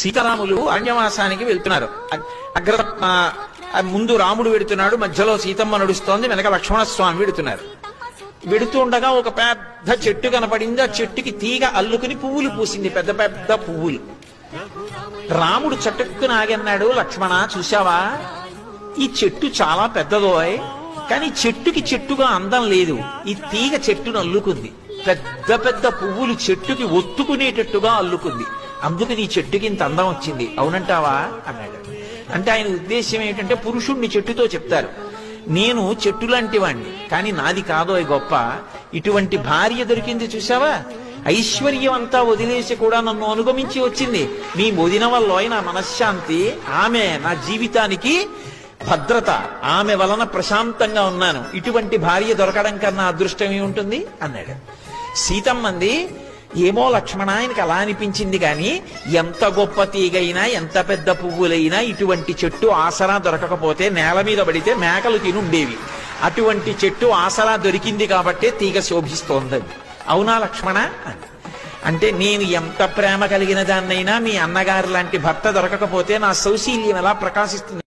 సీతారాములు అరణ్యవాసానికి వెళ్తున్నారు. అగ్ర ముందు రాముడు వెడుతున్నాడు, మధ్యలో సీతమ్మ నడుస్తోంది, వెనక లక్ష్మణస్వామి వెడుతున్నారు. వెడుతూ ఉండగా ఒక పెద్ద చెట్టు కనపడింది. ఆ చెట్టుకి తీగ అల్లుకుని పువ్వులు పూసింది, పెద్ద పెద్ద పువ్వులు. రాముడు చటుక్కున ఆగన్నాడు, లక్ష్మణ చూశావా, ఈ చెట్టు చాలా పెద్దదోయ్, కానీ చెట్టుకి చెట్టుగా అందం లేదు. ఈ తీగ చెట్టును అల్లుకుంది, పెద్ద పెద్ద పువ్వులు చెట్టుకి ఒత్తుకునేటట్టుగా అల్లుకుంది. అందుకు నీ చెట్టుకి ఇంత అందం వచ్చింది, అవునంటావా అన్నాడు. అంటే ఆయన ఉద్దేశం ఏంటంటే, పురుషుణ్ణి చెట్టుతో చెప్తారు, నేను చెట్టు లాంటి వాణ్ణి, కానీ నాది కాదో గొప్ప. ఇటువంటి భార్య దొరికింది చూసావా, ఐశ్వర్యం అంతా వదిలేసి కూడా నన్ను అనుగమించి వచ్చింది. నీ వదిన వల్ల నా మనశ్శాంతి, ఆమె నా జీవితానికి భద్రత, ఆమె వలన ప్రశాంతంగా ఉన్నాను. ఇటువంటి భార్య దొరకడం కన్నా అదృష్టం ఏముంటుంది అన్నాడు. సీతమ్మంది, ఏమో లక్ష్మణ, ఆయనకి అలా అనిపించింది, కానీ ఎంత గొప్ప తీగైనా ఎంత పెద్ద పువ్వులైనా ఇటువంటి చెట్టు ఆసరా దొరకకపోతే నేల మీద పడితే మేకలు తినుండేవి. అటువంటి చెట్టు ఆసరా దొరికింది కాబట్టే తీగ శోభిస్తోంది, అవునా లక్ష్మణ అంటే, నేను ఎంత ప్రేమ కలిగిన దాన్నైనా మీ అన్నగారు లాంటి భర్త దొరకకపోతే నా సౌశీల్యం ఎలా ప్రకాశిస్తుంది.